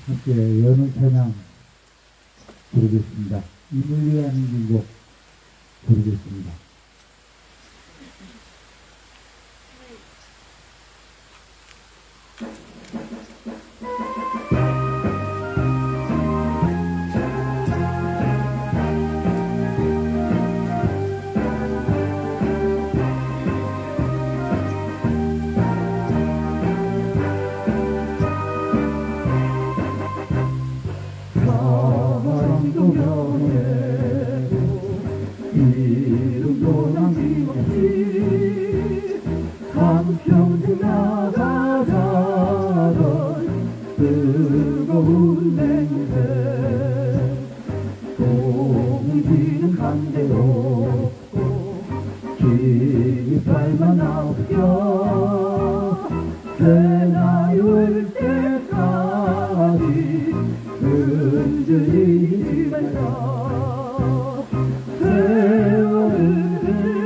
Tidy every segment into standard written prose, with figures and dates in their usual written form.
함께 연을 찬양 부르겠습니다. 임을 위한 길곡 부르겠습니다. 사랑도 변해도 이름도 남김없이 한평생 나가자던 뜨거운 냄새 공기는 감대롭고 깃발만 나오며 새나이 올 때까지 흔들리지 말라. 세월은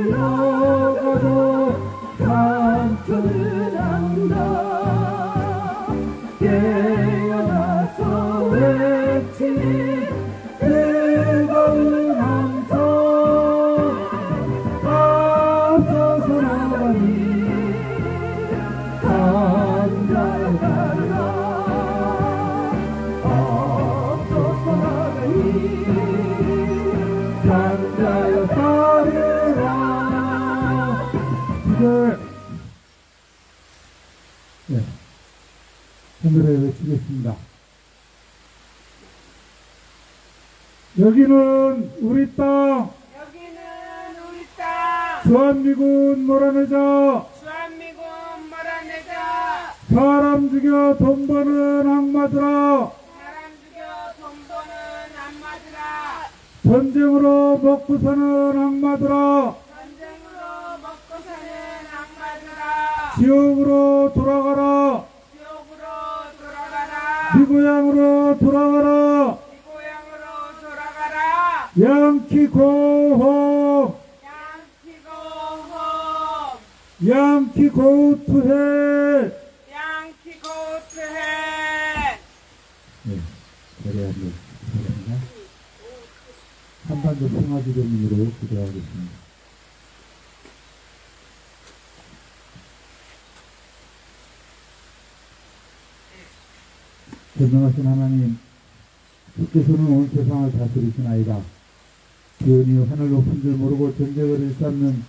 흘러가도 상처는 안다. 깨어나서 외치니 뜨거운 함성 앞서서 나가니 산자에 따르라. 산자여 따르라. 네, 하늘에 외치겠습니다. 여기는 우리 땅, 여기는 우리 땅, 주한미군 몰아내자. 주한미군 몰아내자. 사람 죽여 돈 버는 악마들아, 사람 죽여 돈 버는 악마들아, 전쟁으로 먹고 사는 악마들아, 전쟁으로 먹고 사는 악마들아, 지옥으로 돌아가라. 지옥으로 돌아가라. 네 고향으로 돌아가라. 네 고향으로 돌아가라. 양키 고홈, 양키고 홈, 양키 고투해. 양키고 트해. 네, 거래하는 사람이나 한반도 평화기도민으로 기도하겠습니다. 전능하신 하나님, 주께서는 온 세상을 다스리시나이다. 기온이 하늘 높은 줄 모르고 전쟁을 일삼는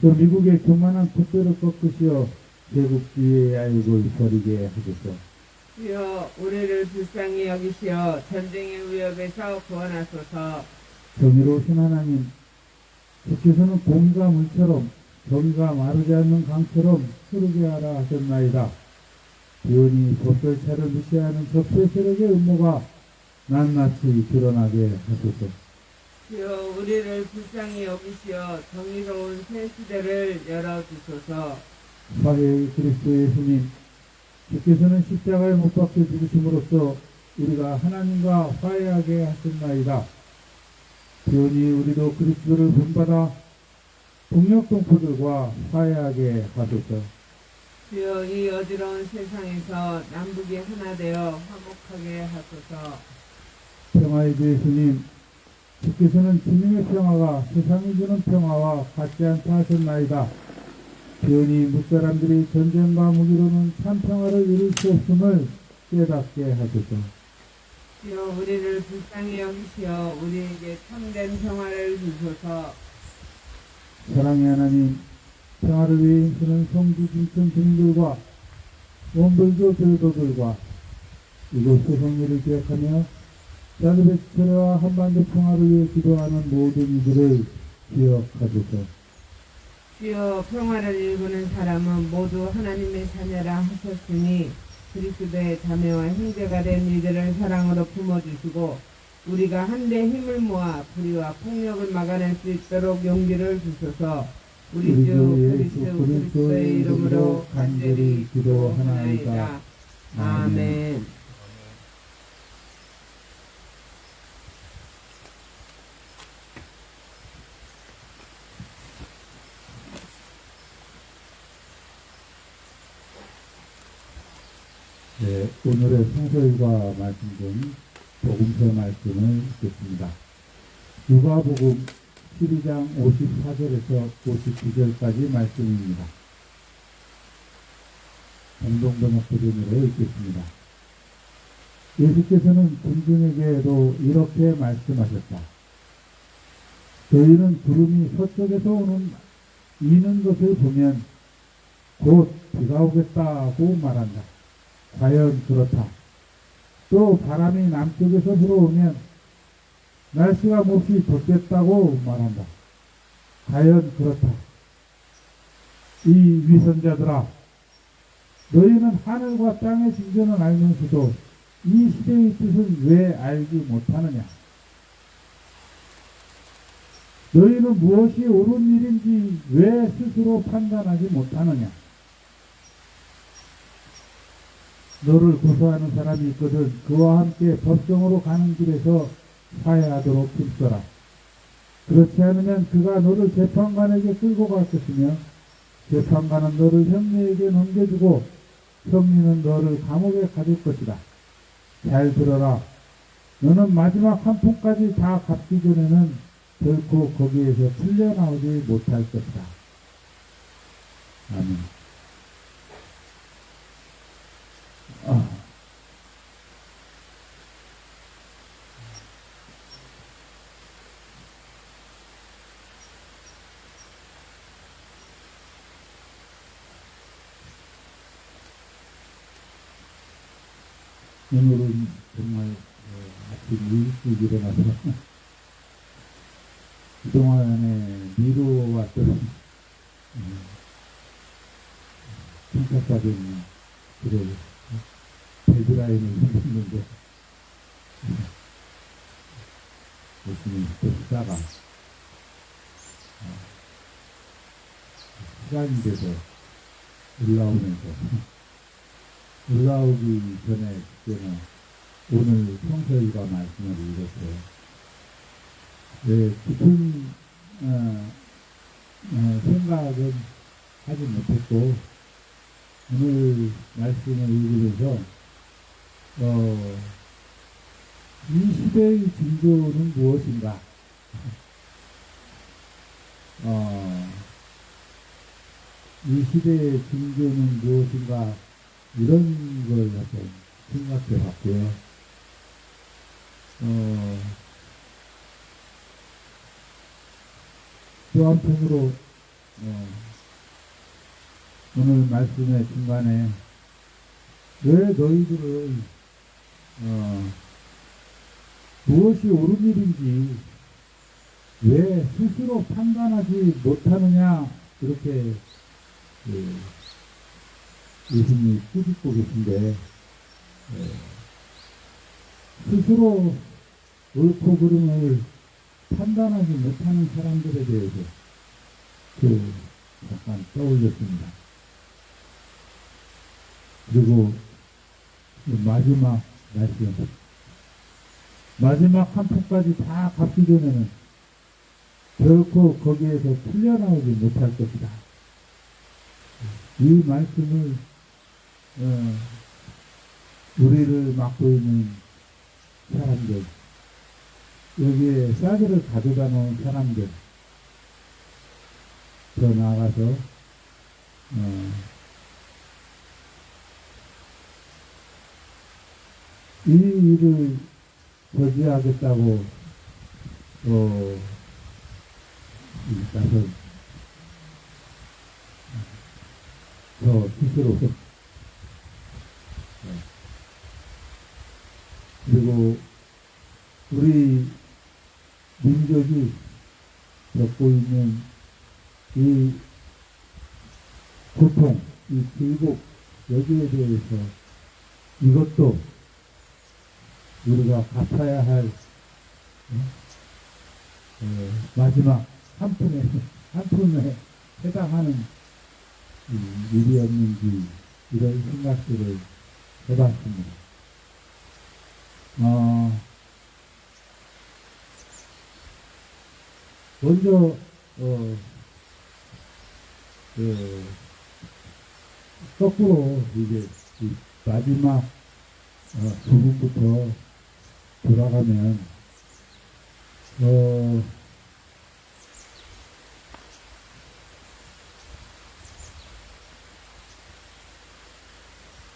저 미국의 교만한 콧대를 꺾으시어 제국주의의 야욕을 버리게 하소서. 주여 우리를 불쌍히 여기시어 전쟁의 위협에서 구원하소서. 정의로우신 하나님, 주께서는 공과 물처럼 정의가 마르지 않는 강처럼 흐르게 하라 하셨나이다. 기온이 보살차를 무시하는 적폐 세력의 음모가 낱낱이 드러나게 하소서. 주여 우리를 불쌍히 여기시어 정의로운 새 시대를 열어주소서. 화해의 그리스도 예수님, 주께서는 십자가에 못 박혀 죽으심으로써 우리가 하나님과 화해하게 하셨나이다. 기온이 우리도 그리스도를 본받아 동력 동포들과 화해하게 하소서. 주여 이 어지러운 세상에서 남북이 하나 되어 화목하게 하소서. 평화의 주 예수님, 주께서는 주님의 평화가 세상이 주는 평화와 같지 않다 하셨나이다. 기온이 무사람들이 전쟁과 무기로는 참 평화를 이룰 수 없음을 깨닫게 하소서. 주여 우리를 불쌍히 여기시어 우리에게 참된 평화를 주소서. 사랑의 하나님, 평화를 위해 힘쓰는 성주 중천 주민들과 원불교 교도들과 이곳 소성리를 기억하며 자급의 지체와 한반도 평화를 위해 기도하는 모든 이들을 기억하소서. 주여 평화를 일구는 사람은 모두 하나님의 자녀라 하셨으니 그리스도의 자매와 형제가 된 이들을 사랑으로 품어주시고 우리가 한데 힘을 모아 불의와 폭력을 막아낼 수 있도록 용기를 주소서. 우리 주 예수 그리스도의 이름으로 간절히 기도하나이다. 아멘. 네, 오늘의 성서일과 말씀 중 복음서 말씀을 읽겠습니다. 누가복음 12장 54절에서 59절까지 말씀입니다. 공동번역 버전으로 읽겠습니다. 예수께서는 군중에게도 이렇게 말씀하셨다. 너희는 구름이 서쪽에서 이는 것을 보면 곧 비가 오겠다고 말한다. 과연 그렇다. 또 바람이 남쪽에서 불어오면 날씨가 몹시 덥겠다고 말한다. 과연 그렇다. 이 위선자들아, 너희는 하늘과 땅의 징조는 알면서도 이 시대의 뜻은 왜 알지 못하느냐? 너희는 무엇이 옳은 일인지 왜 스스로 판단하지 못하느냐? 너를 고소하는 사람이 있거든 그와 함께 법정으로 가는 길에서 사회하도록 힘써라. 그렇지 않으면 그가 너를 재판관에게 끌고 갈 것이며 재판관은 너를 형리에게 넘겨주고 형리는 너를 감옥에 가둘 것이다. 잘 들어라. 너는 마지막 한 푼까지 다 갚기 전에는 결코 거기에서 풀려나오지 못할 것이다. 아멘. 오늘은 정말 아침 일찍 일어나서 그동안에 미루어왔던 평가받은 그런 데드라인을 했는데 열심히 또 쓰다가 시간이 돼서 올라오기 전에 그때는 오늘 성서일과 말씀을 읽었어요. 네, 깊은 생각은 하지 못했고 오늘 말씀을 읽으면서 이 시대의 징조는 무엇인가? 이 시대의 징조는 무엇인가? 이런 걸 한번 생각해 봤고요. 또 한편으로, 오늘 말씀의 중간에 왜 너희들은, 무엇이 옳은 일인지 왜 스스로 판단하지 못하느냐, 이렇게, 예수님이 꾸짖고 계신데, 스스로 옳고 그름을 판단하지 못하는 사람들에 대해서 잠깐 떠올렸습니다. 그리고 마지막 말씀, 마지막 한 푼까지 다 갚기 전에는 결코 거기에서 풀려나오지 못할 것이다. 이 말씀을 우리를 맡고 있는 사람들, 여기에 쌀을 가져다 놓은 사람들, 더 나아가서 이 일을 저지하겠다고 나서 저 스스로 그리고 우리 민족이 겪고 있는 이 고통, 이 굴곡, 여기에 대해서 이것도 우리가 갚아야 할 마지막 한 푼에 해당하는 일이었는지 이런 생각들을 해봤습니다. 먼저 거꾸로 이제 마지막 부분부터 돌아가면,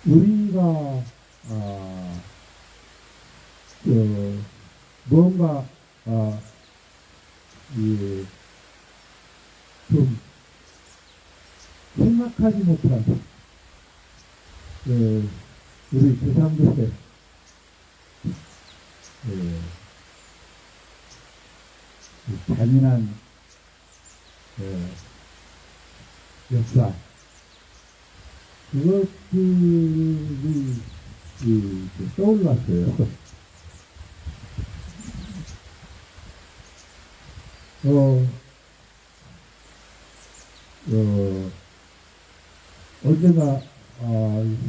우리가, 뭔가, 이, 좀, 생각하지 못한, 우리 조상들의, 잔인한, 역사, 그것들이, 떠올랐어요. 언젠가,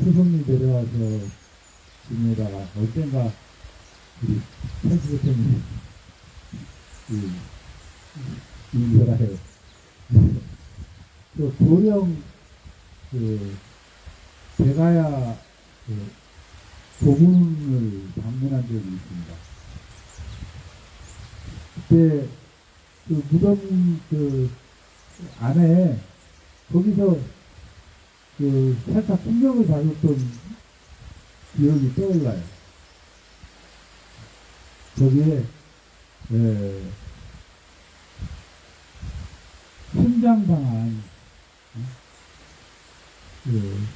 수성이 내려와서 지내다가, 언젠가, 우리, 천수 대통령이, 인사해요. 또, 도령, 대가야, 고문을 방문한 적이 있습니다. 그때, 무덤, 안에, 거기서, 살짝 풍경을 봐줬던 기억이 떠올라요. 거기에, 순장당한,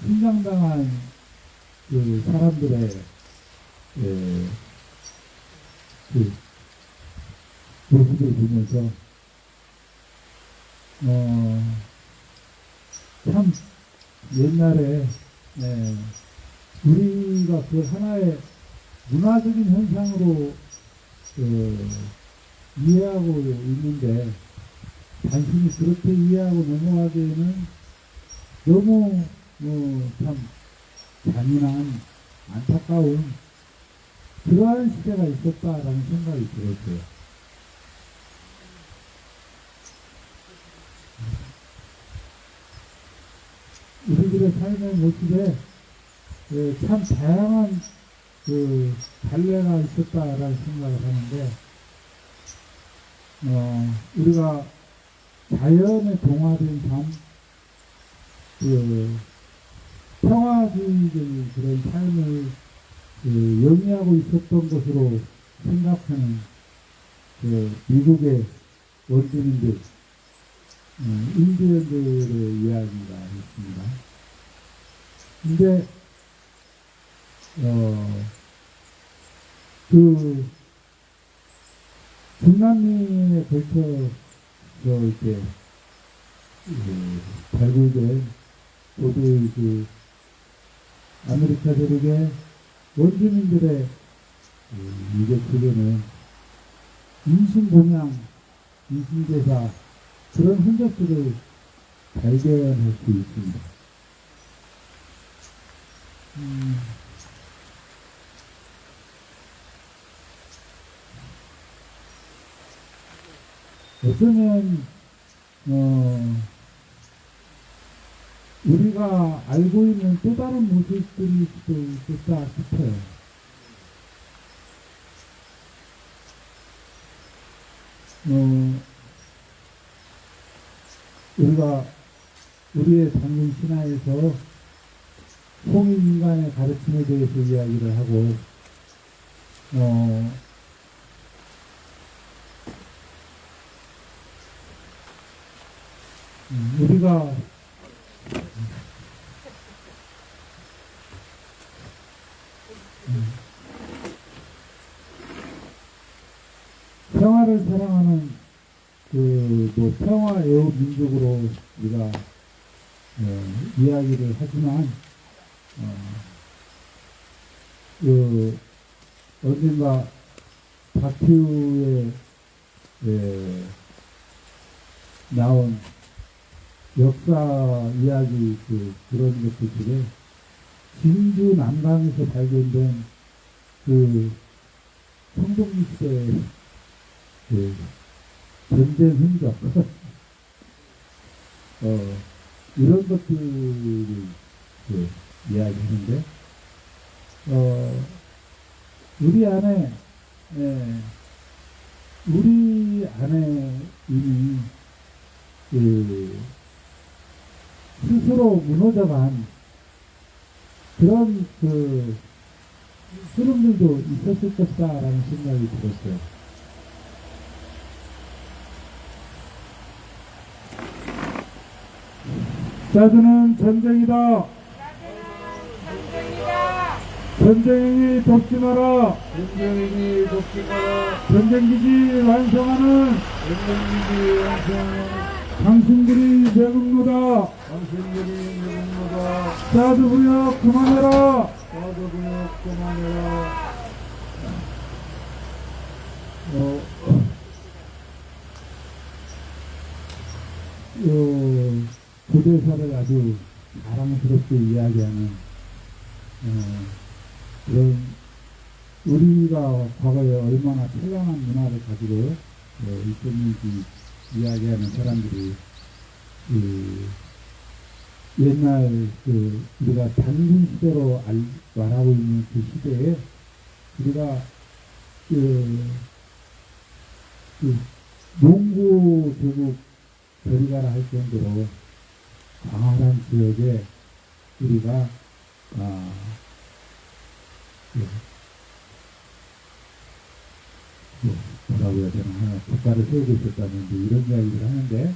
순장당한 사람들의, 모습을 보면서, 참, 옛날에, 우리가 그 하나의 문화적인 현상으로, 이해하고 있는데, 단순히 그렇게 이해하고 넘어가기에는 너무, 참, 잔인한, 안타까운, 그러한 시대가 있었다라는 생각이 들었어요. 우리들의 삶의 모습에 참 다양한 달래가 있었다라는 생각을 하는데, 우리가 자연에 동화된 삶, 평화주의적인 그런 삶을 영위하고 있었던 것으로 생각하는 미국의 원주민들, 인디언들의 이야기가 있습니다. 근데, 중남미에 걸쳐서 이렇게, 발굴된 모두 아메리카 대륙의 원주민들의 유적지에는 인신공양, 인신제사, 그런 흔적들을 발견할 수 있습니다. 어쩌면, 우리가 알고 있는 또 다른 모습들이 또 있었다 싶어요. 우리가 우리의 당군 신화에서 홍익인간의 가르침에 대해서 이야기를 하고, 우리가 평화를 사랑하는 평화 애호 민족으로 우리가 이야기를 하지만, 언젠가 다큐에 나온 역사 이야기 그런 것들 중에 진주 남강에서 발견된 청동기 시대의 전쟁 흔적 이런 것들을 이야기하는데, 우리 안에, 예, 우리 안에 이미 스스로 무너져간 그런 흐름들도 있었을 것이다라는 생각이 들었어요. 자주는 전쟁이다. 전쟁이 돕지 마라. 전쟁이 돕지 마라. 전쟁기지 완성하는 당신들이 매국노다. 당신들이 누군가다. 자주부여 그만해라. 나도 그냥 그만해라. 고대사를 아주 자랑스럽게 이야기하는 그런 우리가 과거에 얼마나 찬란한 문화를 가지고 있었는지 이야기하는 사람들이 옛날 우리가 단군 시대로 말하고 있는 그 시대에 우리가 농구 조국 저리가라 할 정도로 광활한 지역에 우리가 뭐라고 해야 되나 국가를 세우고 있었다는 이런 이야기를 하는데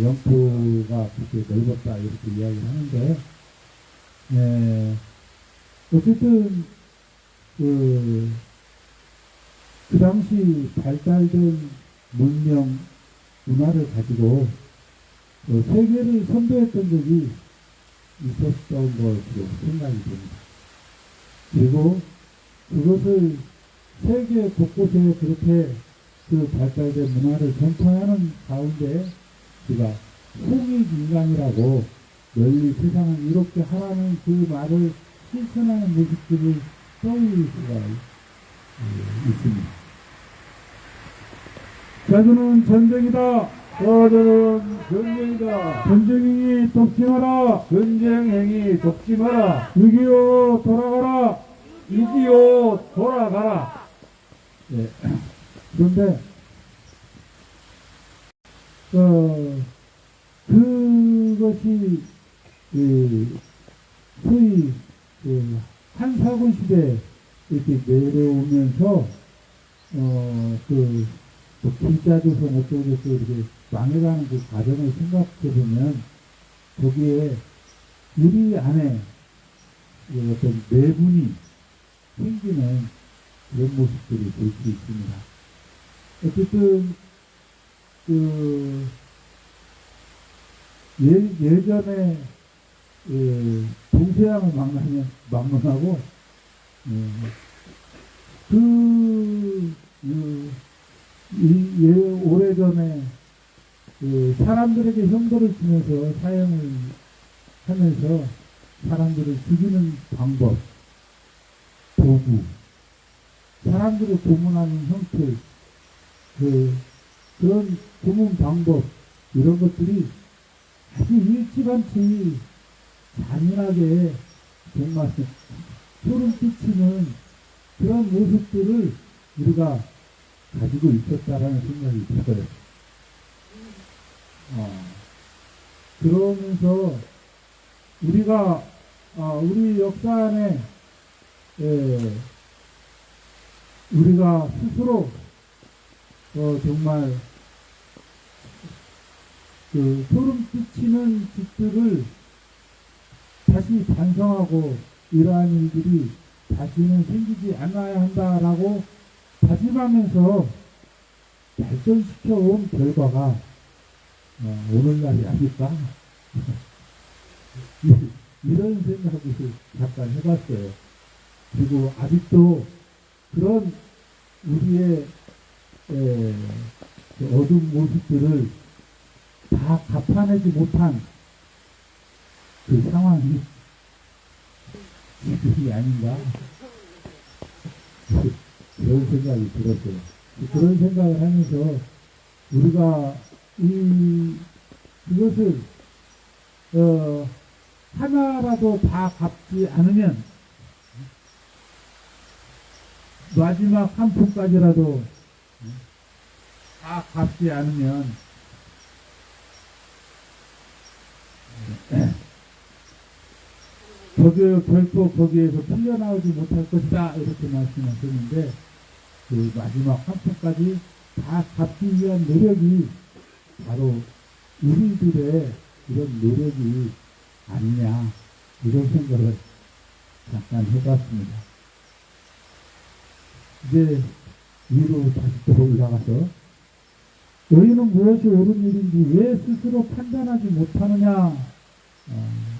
영토가 그렇게 넓었다 이렇게 이야기를 하는데 어쨌든 그 당시 발달된 문명 문화를 가지고 세계를 선도했던 적이 있었던 것으로 생각이 됩니다. 그리고 그것을 세계 곳곳에 그렇게 그 발달된 문화를 전파하는 가운데 우리가 홍익인간이라고 널리 세상을 이롭게 하라는 그 말을 실천하는 모습들을 떠올릴 수가 있습니다. 자주는 전쟁이다. 저들은 전쟁이다. 전쟁행위 돕지 마라. 전쟁행위 돕지 마라. 6.25 돌아가라. 6.25 돌아가라. 그런데 그것이 소위 한사군 시대 이렇게 내려오면서 길자조선 어쩌고저쩌고 이렇게 망해가는 그 과정을 생각해보면 거기에 우리 안에 어떤 내분이 생기는 그런 모습들이 볼 수 있습니다. 어쨌든 예전에 동서양을 막론하고 오래전에 사람들에게 형벌을 주면서 사형을 하면서 사람들을 죽이는 방법, 도구, 사람들을 고문하는 형태, 그런 고문 방법, 이런 것들이 아주 일찌감치 잔인하게 정말 소름 끼치는 그런 모습들을 우리가 가지고 있었다라는 생각이 들어요. 그러면서 우리가 우리 역사 안에 우리가 스스로 정말 소름 끼치는 짓들을 다시 반성하고 이러한 일들이 다시는 생기지 않아야 한다라고 다짐하면서 발전시켜온 결과가 오늘날이 아닐까? 이런 생각을 잠깐 해봤어요. 그리고 아직도 그런 우리의 어두운 모습들을 다 갚아내지 못한 그 상황이 지금이 아닌가? 그런 생각이 들었어요. 그런 생각을 하면서 우리가 이것을 하나라도 다 갚지 않으면 마지막 한 푼까지라도 다 갚지 않으면 결코 거기에서 풀려나오지 못할 것이다 이렇게 말씀하셨는데 그 마지막 한 푼까지 다 갚기 위한 노력이 바로 우리들의 이런 노력이 아니냐 이런 생각을 잠깐 해봤습니다. 이제 위로 다시 또 올라가서 너희는 무엇이 옳은 일인지 왜 스스로 판단하지 못하느냐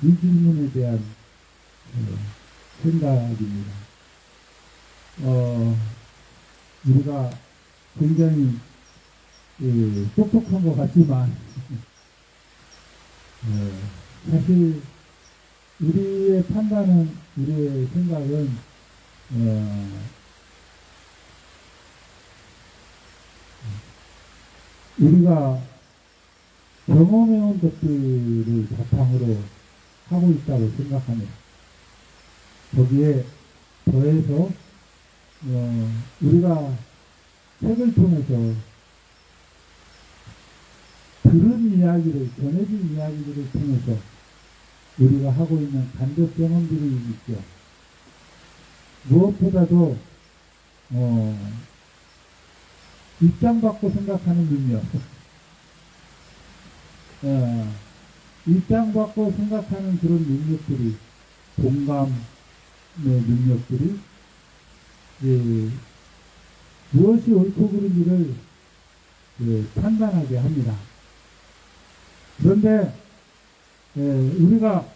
이 질문에 대한 생각입니다. 우리가 굉장히 똑똑한 것 같지만 사실 우리의 판단은 우리의 생각은 우리가 경험해온 것들을 바탕으로 하고 있다고 생각합니다. 거기에 더해서 우리가 책을 통해서 들은 이야기를, 전해진 이야기들을 통해서 우리가 하고 있는 간접 경험들이 있죠. 무엇보다도 입장받고 생각하는 능력, 입장받고 생각하는 그런 능력들이, 공감의 능력들이 무엇이 옳고 그른지를 판단하게 합니다. 그런데 우리가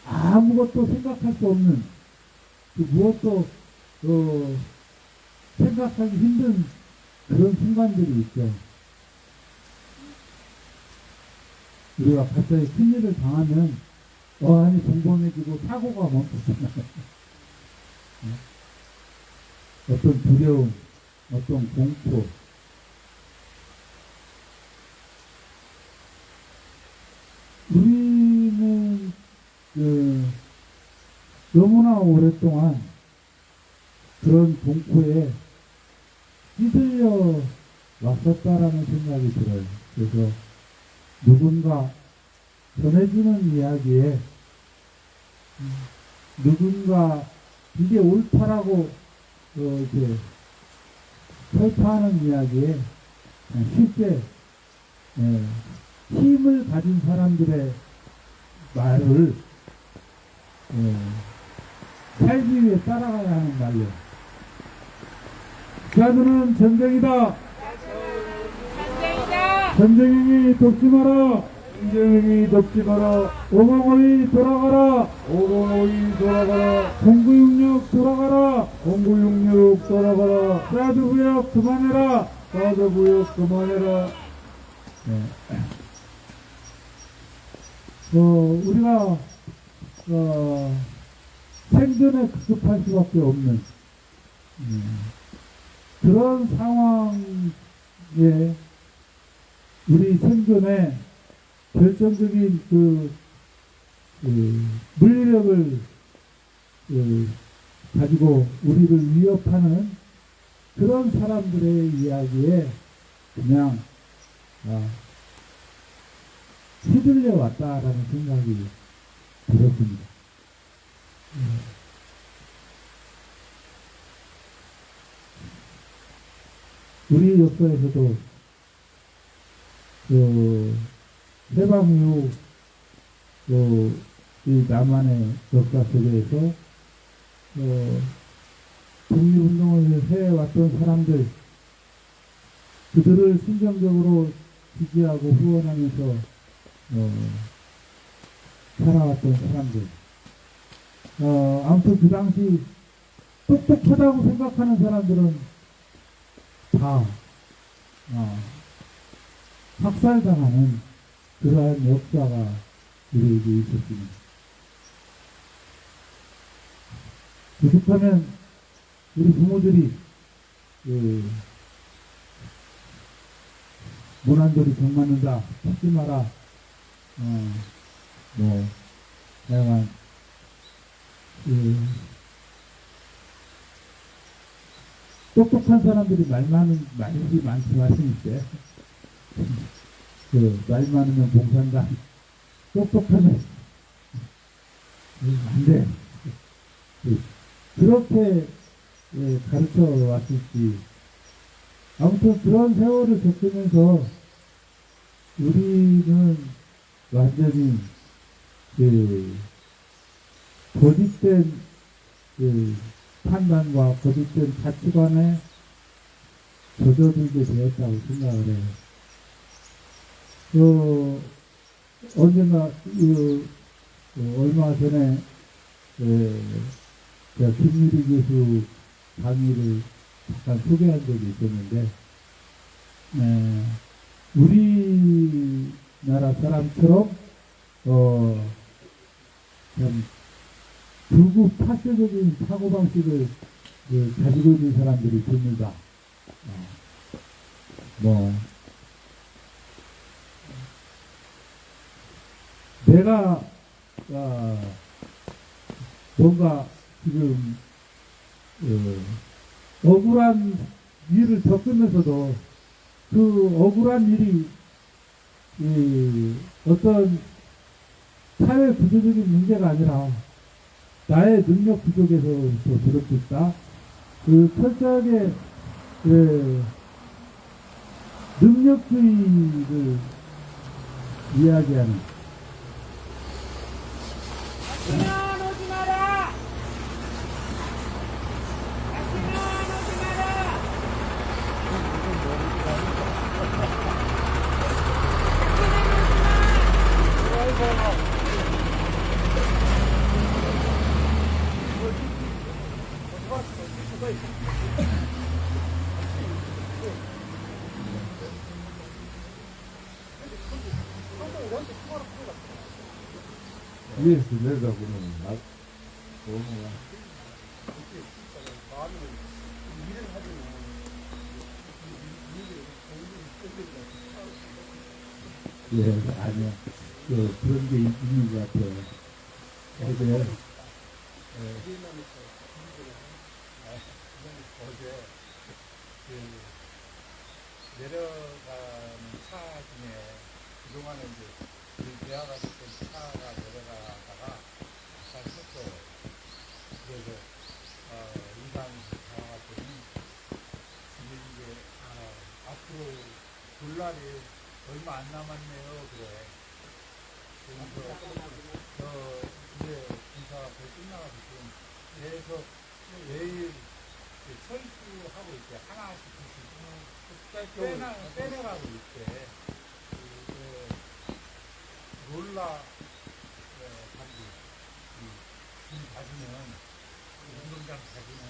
아무것도 생각할 수 없는, 무엇도 생각하기 힘든 그런 순간들이 있죠. 우리가 갑자기 큰일을 당하면 어안이 공범해지고 사고가 멈추잖아요. 어떤 두려움, 어떤 공포, 우리는 너무나 오랫동안 그런 공포에 휘둘려 왔었다라는 생각이 들어요. 그래서 누군가 전해주는 이야기에 누군가 이게 옳다라고 이렇게 설파하는 이야기에 쉽게 힘을 가진 사람들의 말을 살기 위해 따라가야 하는 말이에요. 자두는 전쟁이다. 전쟁이니 돕지 마라. 전쟁이 덮지 마라. 505이 돌아가라. 505이 돌아가라. 0966 돌아가라. 0966 돌아가라. 사드구역 그만해라. 사드구역 그만해라. 우리가 생존에 급급할 수밖에 없는 그런 상황에 우리 생존에 결정적인 물리력을 가지고 우리를 위협하는 그런 사람들의 이야기에 그냥 휘둘려 왔다라는 생각이 들었습니다. 우리 역사에서도 해방 이후 이 남한의 역사 속에서 독립운동을 해왔던 사람들, 그들을 신정적으로 지지하고 후원하면서 살아왔던 사람들, 아무튼 그 당시 똑똑하다고 생각하는 사람들은 다 학살당하는 그러한 역사가 우리에게 있었습니다. 계속하면 우리 부모들이 모난돌이 병 맞는다, 찾지 마라, 다양한 똑똑한 사람들이 말 많은, 말이 많지 마시니까. 말 많으면 공산당. 똑똑하면 안 돼. 그렇게 가르쳐 왔을지. 아무튼 그런 세월을 겪으면서 우리는 완전히 거짓된 판단과 거짓된 가치관에 젖어들게 되었다고 생각을 해요. 언젠가 얼마 전에 제가 김유리 교수 강의를 잠깐 소개한 적이 있었는데 우리나라 사람처럼 참 극우 파쇼적인 사고방식을 가지고 있는 사람들이 드물다. 내가 뭔가 지금 억울한 일을 겪으면서도 그 억울한 일이 어떤 사회 구조적인 문제가 아니라 나의 능력 부족에서부터 그럴 수 있다. 철저하게 능력주의를 이야기하는 다시는 오지 마라! 다시는 오지 마라! 위에서 내려다보면 너무 아니야. 그런 게 있는 것 같아요. 어제 내려가는 차 중에 그동안에 이제 대화가 됐던 차가 내려가다가 잘 섰어요. 그래서 인상 나와갔더니 지금 이제 앞으로 볼 날이 얼마 안 남았네요. 그래. 그래서 이제 인사가 거의 끝나가지고 계속 매일 철수하고 있대. 하나씩 빼내가고 있대. 롤라 가지고 길 가지는 운동장 가지는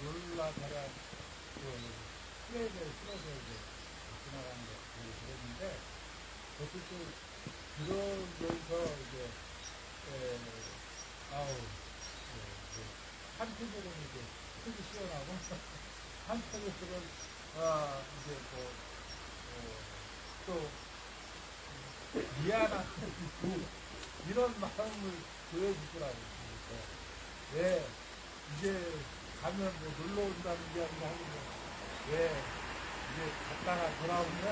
롤라 대략 플레이를 실어서 이제 지나가는 거 그랬는데 어쨌든 그러면서 이제 한편으로는 이제 속이 시원하고 한편으로는 이제 또 미안한 이런 마음을 보여주더라고요. 왜 이제 가면 뭐 놀러 온다는 게 아니라 왜 이제 갔다가 돌아오면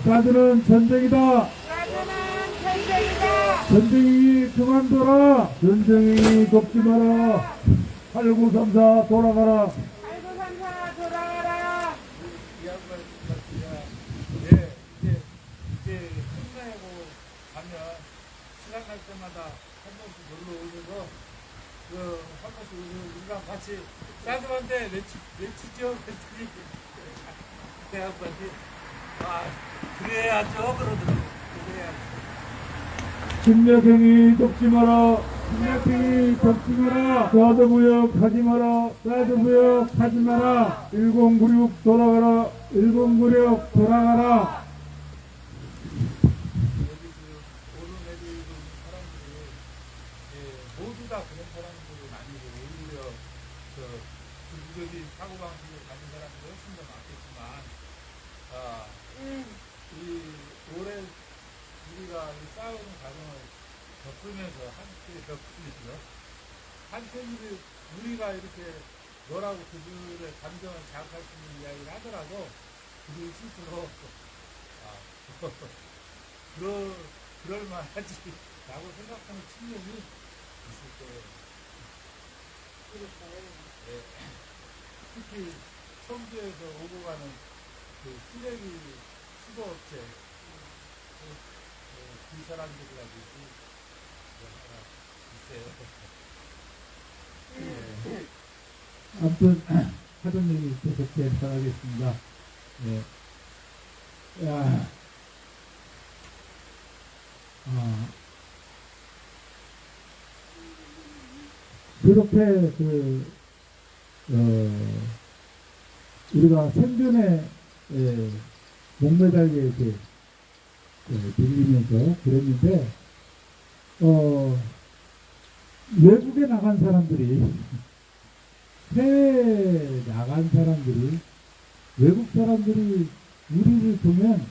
사드는 전쟁이다. 사드는 전쟁이다! 전쟁이 그만둬라. 전쟁이 덮지 마라. 8934 돌아가라. 아이고 삼사 돌아가라! 이 양반 같으냐 왜 이제 끝내고 가면 시간 날 때마다 한 번씩 놀러 오셔서 한 번씩 우리랑 같이 사람한테 내치죠 그랬더니 그 양반이 그래야죠 그러더라고. 그래야죠. 침략행위 덮지 마라. 침략행위 덮지 마라. 사드무역 하지 마라. 사드무역 하지 마라. 1096 돌아가라. 1096 돌아가라. 여기 오는 애들 사람들이 모두 다 그런 사람들이 아니고 오히려 부정적인 사고방식을 가진 사람들이 훨씬 더 많겠지만 이 올해 우리가 이 싸우는 과정을 겪으면서 한편이 우리가 이렇게 너라고 그들의 감정을 자극할 수 있는 이야기를 하더라도 그들 스스로 그럴 만하지라고 생각하는 측면이 있을 거예요. 네. 특히 청주에서 오고 가는 그 쓰레기 수거업체 그 사람들이라도 있어요. 아무튼 하던 얘기 계속 계속하겠습니다. 네. 야, 그렇게 우리가 생존에 목매달게 이렇게 들리면서 그랬는데 외국에 나간 사람들이 해외에 나간 사람들이 외국 사람들이 우리를 보면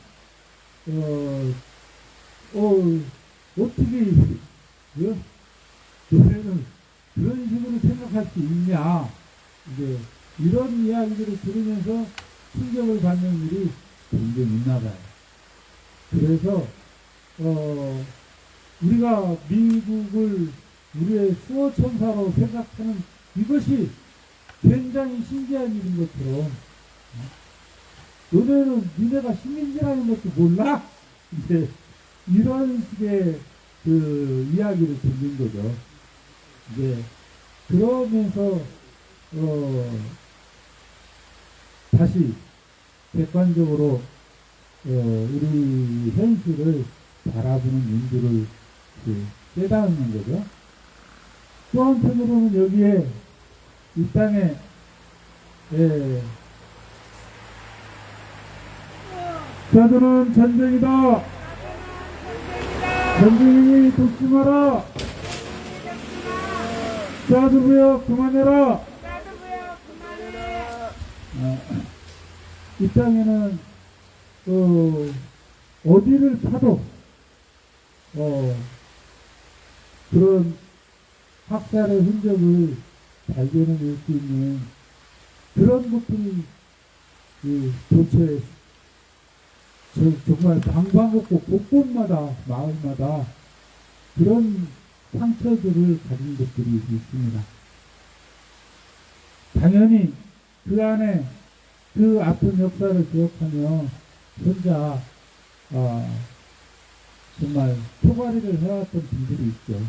어떻게 너네는 그런 식으로 생각할 수 있냐 이제 이런 이야기들을 들으면서 충격을 받는 일이 굉장히 있나 봐요. 그래서 우리가 미국을 우리의 수호천사로 생각하는 이것이 굉장히 신기한 일인 것처럼 너네는 니네가 식민지라는 것도 몰라? 이제 이런 식의 그 이야기를 듣는 거죠. 이제 그러면서 다시 객관적으로 우리 현실을 바라보는 눈들을 깨닫는 거죠. 또 한편으로는 여기에 이 땅에 자들은 전쟁이다. 전쟁이 돕지 마라. 자들부여 그만해라. 이 땅에는 어디를 파도 그런 학살의 흔적을 발견해낼 수 있는 그런 것들이 도처에 정말 방방곡곡 곳곳마다 마을마다 그런 상처들을 가진 것들이 있습니다. 당연히 그 안에 그 아픈 역사를 기억하며 혼자 정말 표가리를 해왔던 분들이 있죠.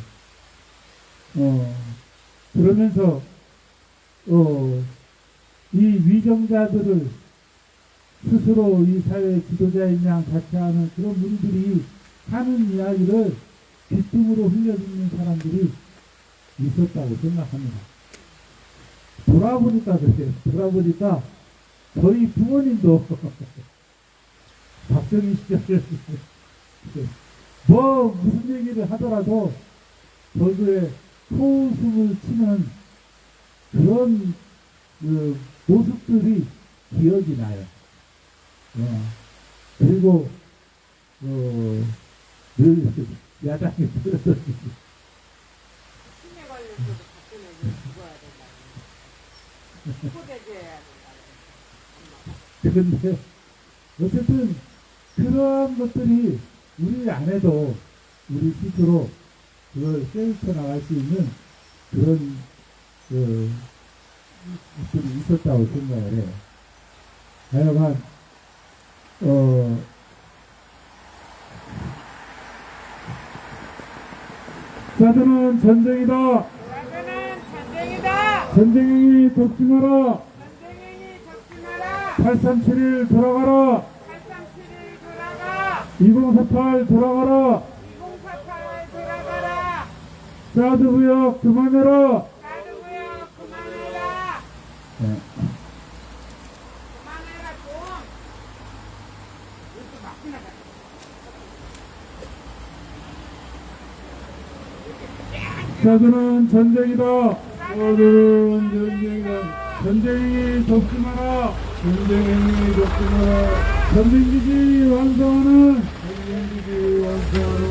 그러면서 이 위정자들을 스스로 이 사회의 지도자인 양 같이 하는 그런 분들이 하는 이야기를 귓등으로 흘려듣는 사람들이 있었다고 생각합니다. 돌아보니까 그래요. 돌아보니까 저희 부모님도 박정희 시절에 뭐 무슨 얘기를 하더라도 저도의 소웃음을 치는 그런 모습들이 기억이 나요. 그리고 늘 야당에 들어서 치매 걸려서도 박근혜는 죽어야 된다. 포대줘야 된다. 그런데 어쨌든 그러한 것들이 우리 안에도 우리 스스로 그걸 깨우쳐 나갈 수 있는 그런 것들이 있었다고 생각을 해요. 하여간 자들은 전쟁이다. 자들은 전쟁이다. 전쟁이 돕지 마라. 전쟁이 적지 마라. 837일 돌아가라. 837일 돌아가. 2048 돌아가라. 2048 돌아가라. 사드부여 그만해라. 사드부여 그만해라. 네. 그만해라 좀. 이렇게 막 지나가. 사드는 전쟁이다. 사드는 전쟁이다. 전쟁이 돕지 마라. 전쟁이 돕지 마라. 전쟁기지 완성하는 전쟁기지 완성하는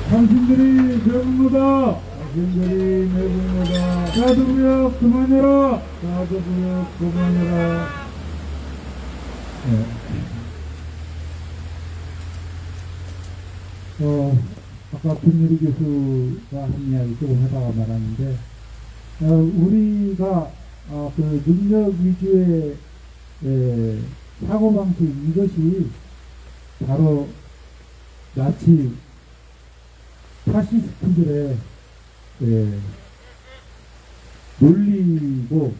당신들이 배분노다. 당신들이 배분노다. 사도구역 그만해라. 사도구역 그만해라. 네. 아까 김유리 교수가 한 이야기 조금 하다가 말았는데, 우리가 그 능력 위주의 사고방식, 이것이 바로 나치 파시스트들의 논리고,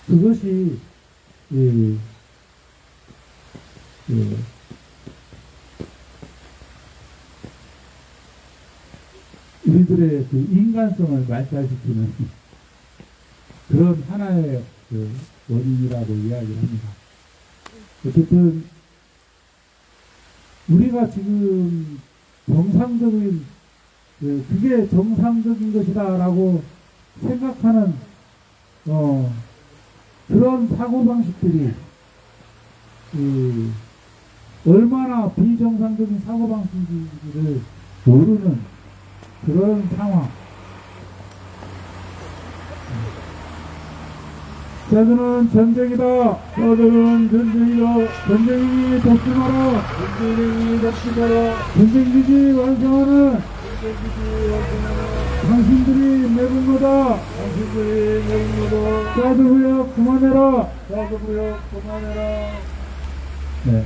그것이 우리들의 그 인간성을 말살시키는 그런 하나의 그 원인이라고 이야기를 합니다. 어쨌든 우리가 지금 정상적인 그게 정상적인 것이다라고 생각하는 그런 사고방식들이 얼마나 비정상적인 사고방식인지를 모르는 그런 상황. 저들은 전쟁이다. 저들은 전쟁이다. 전쟁이 덮지 마라. 전쟁이 덮지 마라. 전쟁기지 완성하는 전쟁기지 완성하라. 당신들이 내본 거다. 당신들이 내용으로 사도구역 그만해라. 사도구역 그만해라. 네.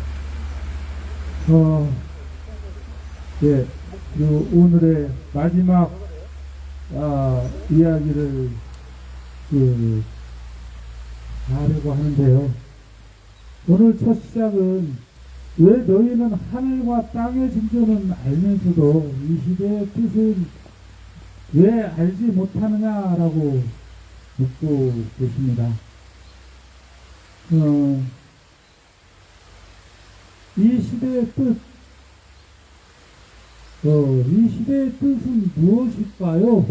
예. 그리고 오늘의 마지막, 이야기를, 하려고 하는데요. 오늘 첫 시작은 왜 너희는 하늘과 땅의 징조는 알면서도 이 시대의 뜻은 왜 알지 못하느냐라고 묻고 계십니다. 이 시대의 뜻, 이 시대의 뜻은 무엇일까요?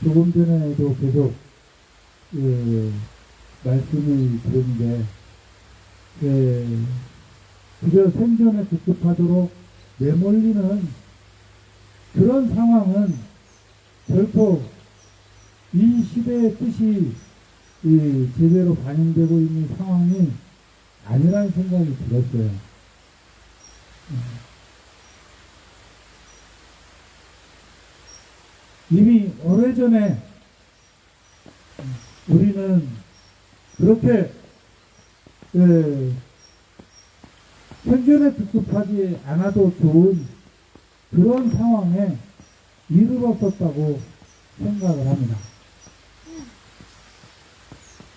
조금 전에도 계속, 말씀을 드렸는데, 그저 생존에 급급하도록 내몰리는 그런 상황은 결코 이 시대의 뜻이 제대로 반영되고 있는 상황이 아니라는 생각이 들었어요. 이미 오래전에 우리는 그렇게 생존에 급급하지 않아도 좋은 그런 상황에 이르렀었다고 생각을 합니다.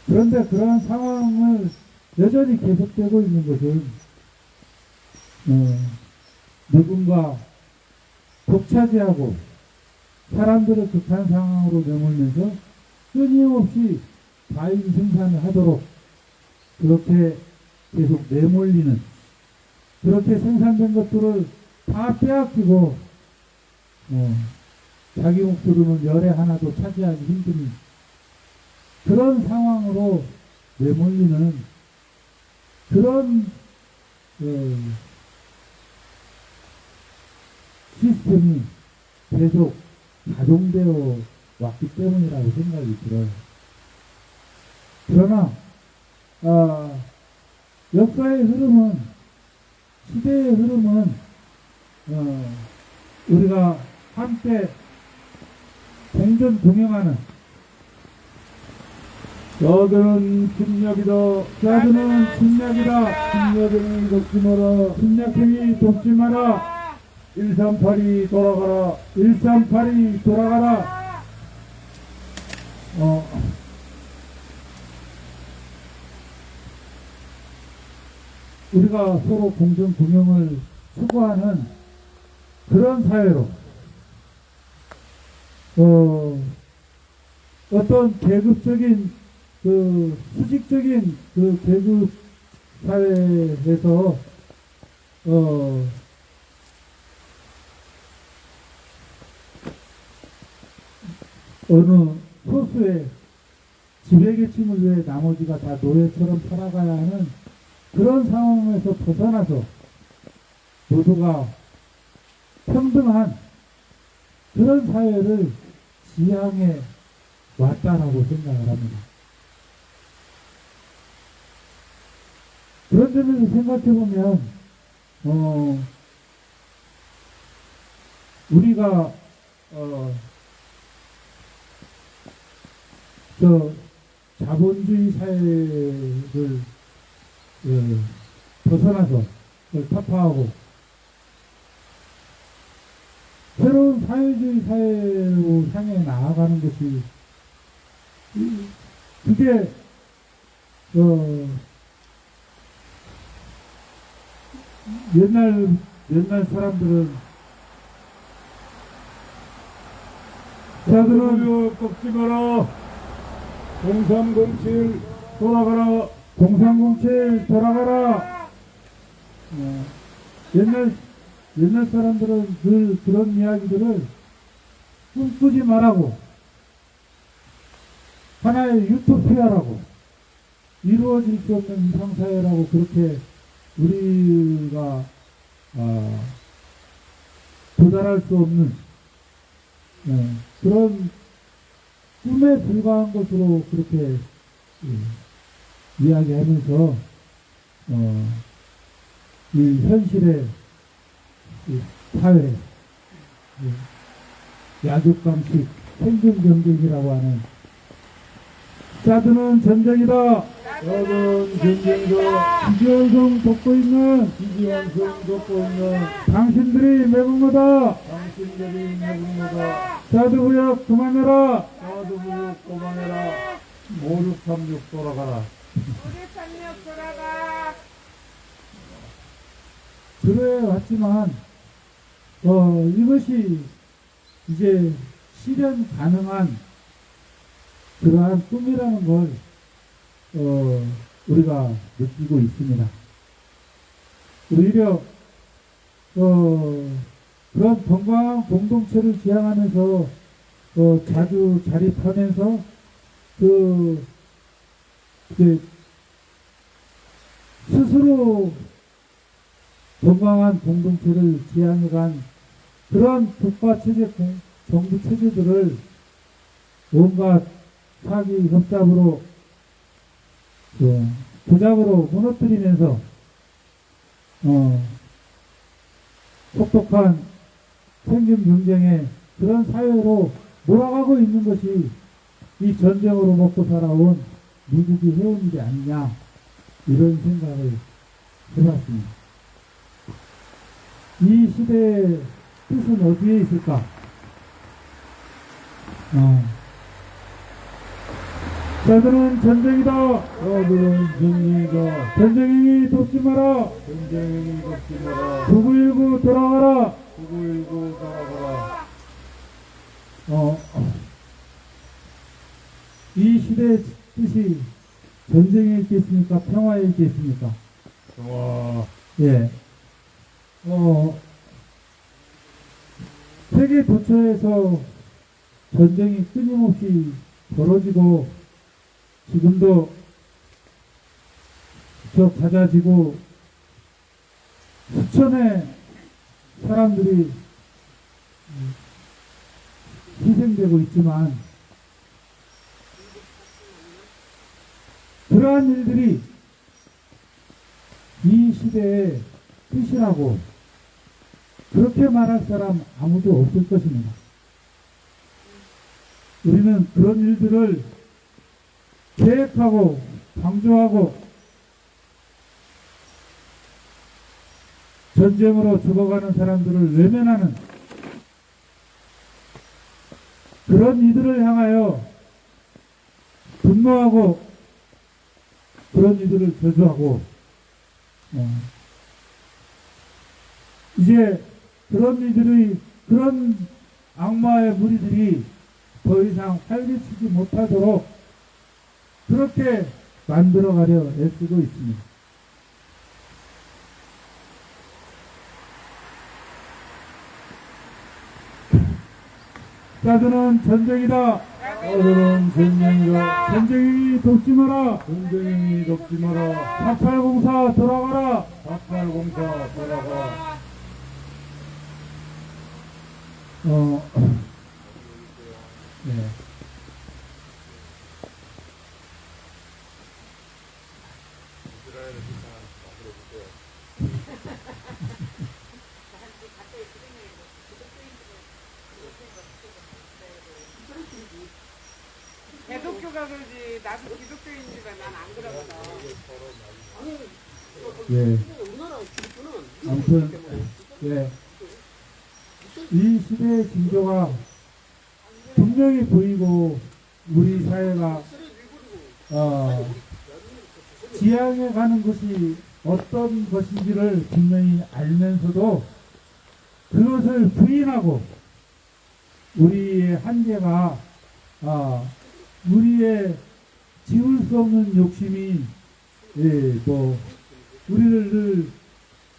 그런데 그러한 상황을 여전히 계속되고 있는 것은 누군가 독차지하고 사람들을 극한 상황으로 내몰면서 끊임없이 과잉 생산을 하도록 그렇게 계속 내몰리는, 그렇게 생산된 것들을 다 빼앗기고 자기 목소리는 열에 하나도 차지하기 힘든 그런 상황으로 내몰리는 그런 시스템이 계속 가동되어 왔기 때문이라고 생각이 들어요. 그러나 역사의 흐름은, 시대의 흐름은 우리가 함께 공존 동행하는, 저들은 침략이다. 저들은 침략이다. 침략행위 돕지 마라. 침략행위 돕지 마라. 138이 돌아가라. 138이 돌아가라. 우리가 서로 공존 동행을 추구하는 그런 사회로, 어떤 계급적인 수직적인 계급 사회에서 어느 소수의 지배계층을 위해 나머지가 다 노예처럼 살아가야 하는 그런 상황에서 벗어나서 모두가 평등한 그런 사회를 지향해 왔다라고 생각을 합니다. 그런 점에서 생각해보면 우리가 저 자본주의 사회를 벗어나서 타파하고 새로운 사회주의 사회로 향해 나아가는 것이 그게 옛날 사람들은 자들은 꺾지 마라. 0307 돌아가라. 0307 돌아가라. 옛날 사람들은 늘 그런 이야기들을 꿈꾸지 말라고, 하나의 유토피아라고, 이루어질 수 없는 이상사회라고 그렇게 우리가 도달할 수 없는 그런 꿈에 불과한 것으로 그렇게 이야기하면서 이 현실의 이 사회, 야죽감식 생존 경쟁이라고 하는 사드는 전쟁이다. 여든 전쟁이다. 기지원성 돋고 있는 기지원성 덮고 있는 당신들이 매군 거다. 당신들이 매국노다. 사드부역 그만해라. 사드부역 고만해라. 5636 돌아가라. 우리 산역 돌아가. 그래 왔지만 이것이 이제 실현 가능한 그러한 꿈이라는 걸 우리가 느끼고 있습니다. 오히려 그런 건강한 공동체를 지향하면서 자주 자립하면서 이제 스스로 건강한 공동체를 지향해간 그런 국가체제, 정부 체제들을 온갖 사기, 협잡으로, 조작으로 무너뜨리면서, 혹독한 생존 경쟁의 그런 사회로 몰아가고 있는 것이 이 전쟁으로 먹고 살아온 미국이 해온 일이 아니냐, 이런 생각을 해봤습니다. 이 시대의 뜻은 어디에 있을까? 자들은 전쟁이다. 여든 전쟁이다. 전쟁이 돕지 마라. 전쟁이 덮지 마라. 9919 돌아가라. 9919 돌아가라. 이 시대의 뜻이 전쟁에 있겠습니까? 평화에 있겠습니까? 평화. 예. 세계 도처에서 전쟁이 끊임없이 벌어지고 지금도 잦아지고 수천의 사람들이 희생되고 있지만 그러한 일들이 이 시대의 뜻이라고 그렇게 말할 사람 아무도 없을 것입니다. 우리는 그런 일들을 계획하고 방조하고 전쟁으로 죽어가는 사람들을 외면하는 그런 이들을 향하여 분노하고 그런 이들을 저주하고 이제 그런 이들의 그런 악마의 무리들이 더 이상 활개치지 못하도록 그렇게 만들어가려 애쓰고 있습니다. 사드는 전쟁이다. 떠드는 전쟁이다. 전쟁이 돕지 마라. 전쟁이 덮지 마라. 4.8공사 돌아가라. 4.8공사 돌아가. 네. 대독교가 그러지 나도 기독교인지만 난 안 그러거든. 예. 아무튼, 예. 이 시대의 징조가 분명히 보이고, 우리 사회가, 지향해 가는 것이 어떤 것인지를 분명히 알면서도 그것을 부인하고, 우리의 한계가, 우리의 지울 수 없는 욕심이, 우리를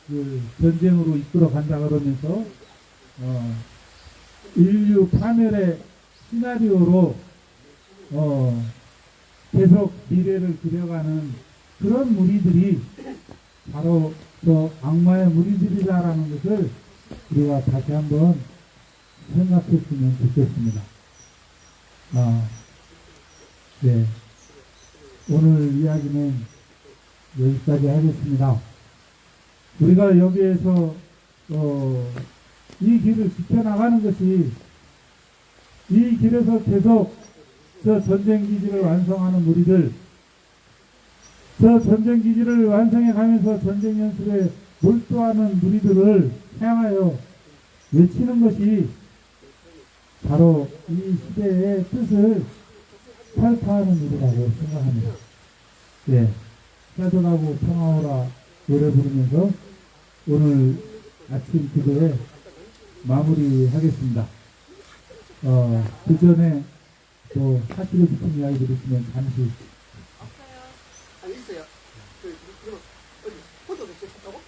늘 전쟁으로 이끌어 간다 그러면서, 인류 파멸의 시나리오로, 계속 미래를 그려가는 그런 무리들이 바로 저 악마의 무리들이다라는 것을 우리가 다시 한번 생각했으면 좋겠습니다. 네. 오늘 이야기는 여기까지 하겠습니다. 우리가 여기에서, 이 길을 지켜나가는 것이 이 길에서 계속 저 전쟁기지를 완성하는 무리들, 저 전쟁기지를 완성해 가면서 전쟁 연습에 몰두하는 무리들을 향하여 외치는 것이 바로 이 시대의 뜻을 탈파하는 일이라고 생각합니다. 예. 따뜻하고 평화오라 노래 부르면서 오늘 아침 기도에 마무리하겠습니다. 그 전에 또 사실에 붙은 이야기들 있으면 잠시. 아니, 있어요. 그럼, 어디, 포도 대체 샀다고?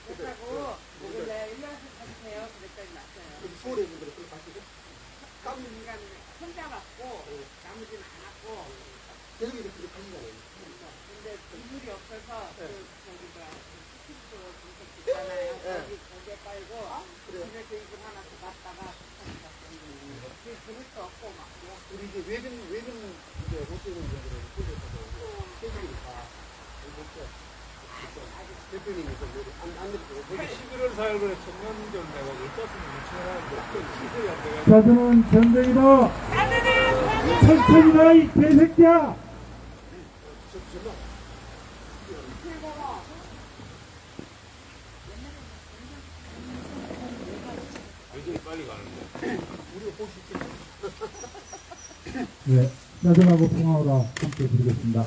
그렇다고 원래 1년씩 가주세요. 그랬더니 났어요. 서울에 있는 분들 그걸 가시고? 다른 인간은 혼자 왔고 나머지는 안 왔고. 계속 이렇게 그렇게 가시잖아요. 근데 비율이 없어서 저기 스티브 분석 있잖아요. 거기에 깔고 집에 교육을 하나 더 갔다가 그게 들을 수 없고 막. 우리 이제 외근 이제 롯데로 이제 포도에서 세계니까 대표님이 안 듣고 11월 4일 그래 청년전 내가 15명 6천 원 자들은 전쟁이다. 천천히 가, 이 개새끼야. 빨리 가는데. 우리가 보시지. 네. 따뜻하고 평화오라 함께 부르겠습니다.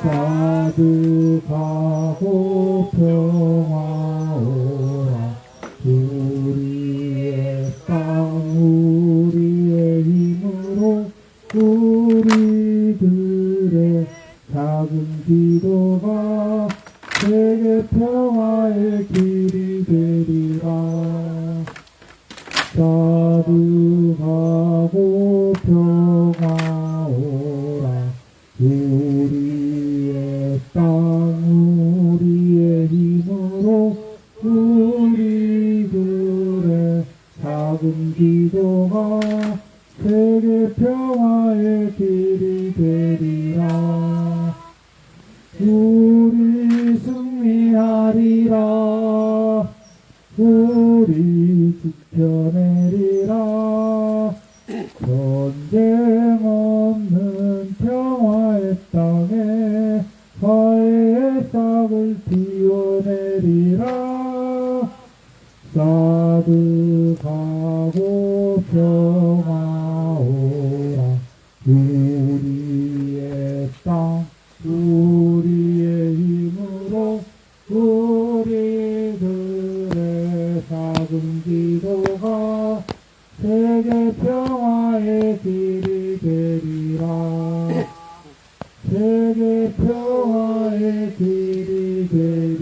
따뜻하고 평화오라 우리의 땅 우리의 힘으로 우리들의 작은 기도가 세계 평화의 길이 되리라. 따뜻하고 평화오라 우리의 땅 우리의 힘으로 우리들의 작은 기도가 세계 평화의 길이 되리라. 우리 승리하리라. 우리 지켜내리라. 전쟁 없는 평화의 땅에 화해의 싹을 띄워내리라. 따뜻하고 평화오라 우리의 땅 우리의 힘으로 우리들의 작은 기도가 세계 평화의 길이 되리라. 세계 평화의 길이 되리라.